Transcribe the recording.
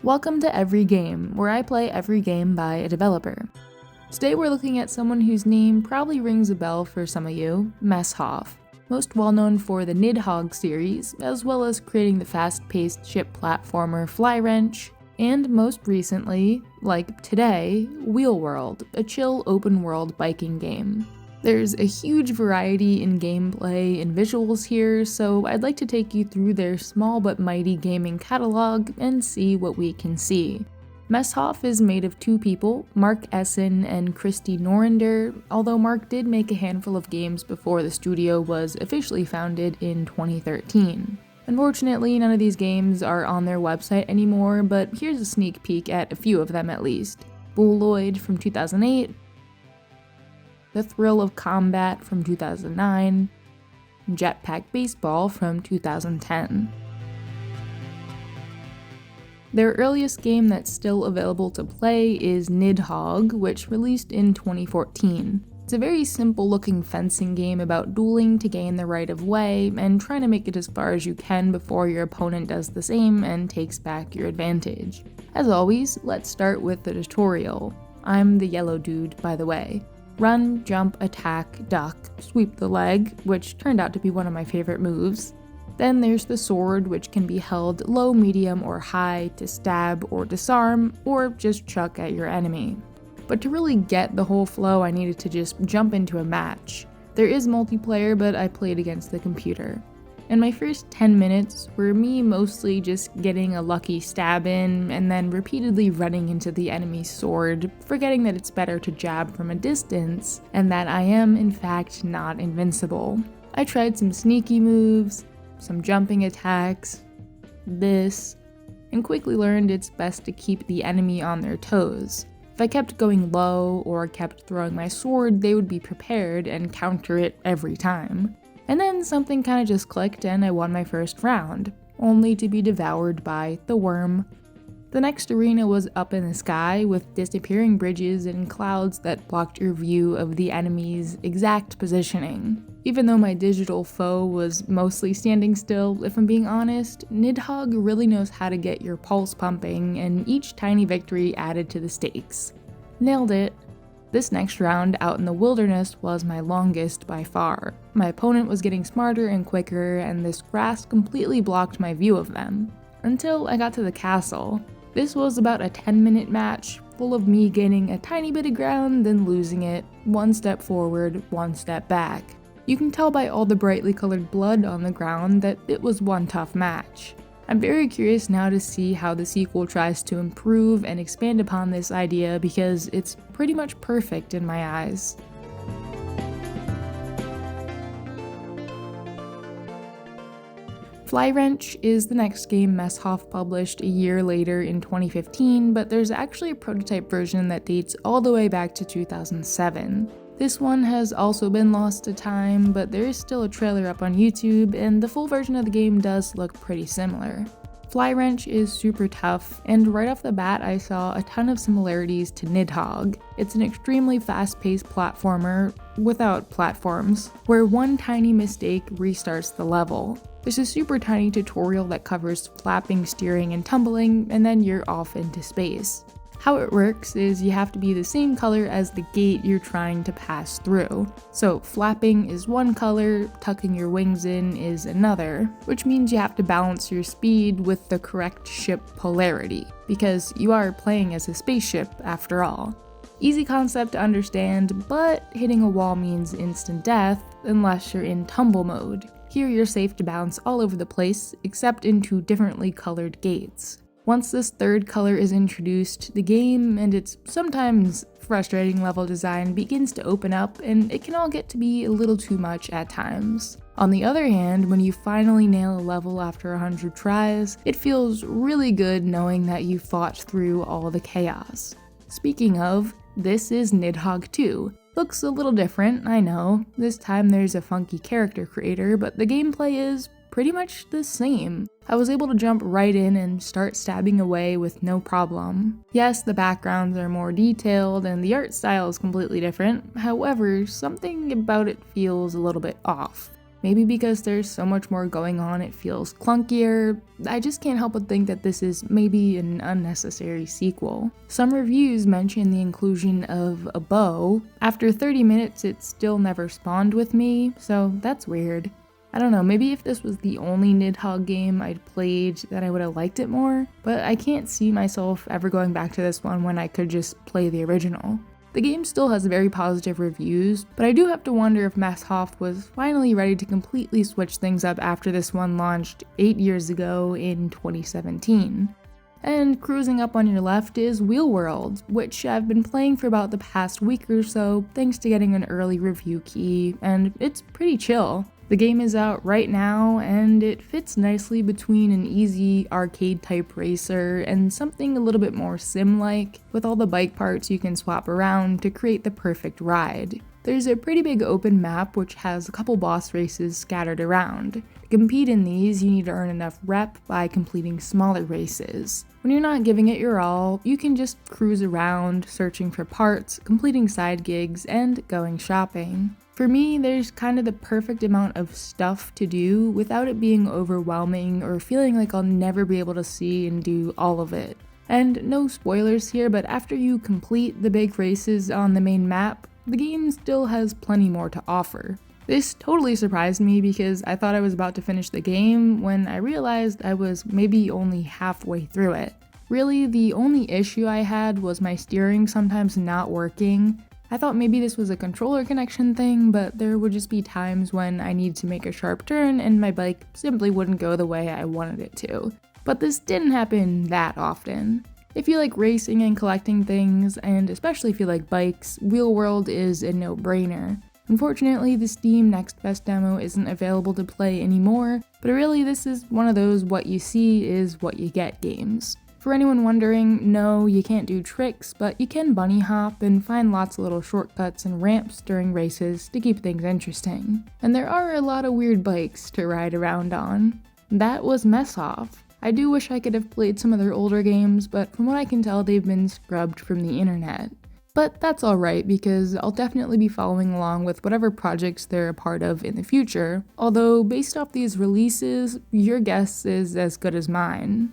Welcome to Every Game, where I play every game by a developer. Today we're looking at someone whose name probably rings a bell for some of you, Messhof. Most well known for the Nidhogg series, as well as creating the fast-paced ship platformer Flywrench, and most recently, like today, Wheelworld, a chill open-world biking game. There's a huge variety in gameplay and visuals here, so I'd like to take you through their small but mighty gaming catalog and see what we can see. Messhof is made of two people, Mark Essen and Christy Norinder, although Mark did make a handful of games before the studio was officially founded in 2013. Unfortunately, none of these games are on their website anymore, but here's a sneak peek at a few of them at least. Bulloid from 2008, The Thrill of Combat from 2009, Jetpack Baseball from 2010. Their earliest game that's still available to play is Nidhogg, which released in 2014. It's a very simple looking fencing game about dueling to gain the right of way and trying to make it as far as you can before your opponent does the same and takes back your advantage. As always, let's start with the tutorial. I'm the yellow dude, by the way. Run, jump, attack, duck, sweep the leg, which turned out to be one of my favorite moves. Then there's the sword, which can be held low, medium, or high to stab or disarm, or just chuck at your enemy. But to really get the whole flow, I needed to just jump into a match. There is multiplayer, but I played against the computer. And my first 10 minutes were me mostly just getting a lucky stab in, and then repeatedly running into the enemy's sword, forgetting that it's better to jab from a distance, and that I am, in fact, not invincible. I tried some sneaky moves, some jumping attacks, this, and quickly learned it's best to keep the enemy on their toes. If I kept going low or kept throwing my sword, they would be prepared and counter it every time. And then something kinda just clicked and I won my first round, only to be devoured by the worm. The next arena was up in the sky with disappearing bridges and clouds that blocked your view of the enemy's exact positioning. Even though my digital foe was mostly standing still, if I'm being honest, Nidhogg really knows how to get your pulse pumping, and each tiny victory added to the stakes. Nailed it. This next round out in the wilderness was my longest by far. My opponent was getting smarter and quicker, and this grass completely blocked my view of them. Until I got to the castle. This was about a 10-minute match, full of me gaining a tiny bit of ground, then losing it, one step forward, one step back. You can tell by all the brightly colored blood on the ground that it was one tough match. I'm very curious now to see how the sequel tries to improve and expand upon this idea because it's pretty much perfect in my eyes. Flywrench is the next game Messhof published a year later in 2015, but there's actually a prototype version that dates all the way back to 2007. This one has also been lost to time, but there is still a trailer up on YouTube, and the full version of the game does look pretty similar. Flywrench is super tough, and right off the bat I saw a ton of similarities to Nidhogg. It's an extremely fast-paced platformer, without platforms, where one tiny mistake restarts the level. There's a super tiny tutorial that covers flapping, steering, and tumbling, and then you're off into space. How it works is you have to be the same color as the gate you're trying to pass through. So flapping is one color, tucking your wings in is another, which means you have to balance your speed with the correct ship polarity, because you are playing as a spaceship after all. Easy concept to understand, but hitting a wall means instant death unless you're in tumble mode. Here you're safe to bounce all over the place, except into differently colored gates. Once this third color is introduced, the game and its sometimes frustrating level design begins to open up, and it can all get to be a little too much at times. On the other hand, when you finally nail a level after 100 tries, it feels really good knowing that you fought through all the chaos. Speaking of, this is Nidhogg 2. Looks a little different, I know. This time there's a funky character creator, but the gameplay is pretty much the same. I was able to jump right in and start stabbing away with no problem. Yes, the backgrounds are more detailed and the art style is completely different, however, something about it feels a little bit off. Maybe because there's so much more going on it feels clunkier. I just can't help but think that this is maybe an unnecessary sequel. Some reviews mention the inclusion of a bow. After 30 minutes it still never spawned with me, so that's weird. I don't know, maybe if this was the only Nidhogg game I'd played that I would have liked it more, but I can't see myself ever going back to this one when I could just play the original. The game still has very positive reviews, but I do have to wonder if Messhof was finally ready to completely switch things up after this one launched 8 years ago in 2017. And cruising up on your left is Wheel World, which I've been playing for about the past week or so thanks to getting an early review key, and it's pretty chill. The game is out right now, and it fits nicely between an easy arcade-type racer and something a little bit more sim-like, with all the bike parts you can swap around to create the perfect ride. There's a pretty big open map which has a couple boss races scattered around. To compete in these, you need to earn enough rep by completing smaller races. When you're not giving it your all, you can just cruise around, searching for parts, completing side gigs, and going shopping. For me, there's kind of the perfect amount of stuff to do without it being overwhelming or feeling like I'll never be able to see and do all of it. And no spoilers here, but after you complete the big races on the main map, the game still has plenty more to offer. This totally surprised me because I thought I was about to finish the game when I realized I was maybe only halfway through it. Really, the only issue I had was my steering sometimes not working. I thought maybe this was a controller connection thing, but there would just be times when I needed to make a sharp turn and my bike simply wouldn't go the way I wanted it to. But this didn't happen that often. If you like racing and collecting things, and especially if you like bikes, Wheel World is a no-brainer. Unfortunately, the Steam Next Best demo isn't available to play anymore, but really this is one of those what you see is what you get games. For anyone wondering, no, you can't do tricks, but you can bunny hop and find lots of little shortcuts and ramps during races to keep things interesting. And there are a lot of weird bikes to ride around on. That was Messhof. I do wish I could have played some of their older games, but from what I can tell they've been scrubbed from the internet. But that's alright because I'll definitely be following along with whatever projects they're a part of in the future, although based off these releases, your guess is as good as mine.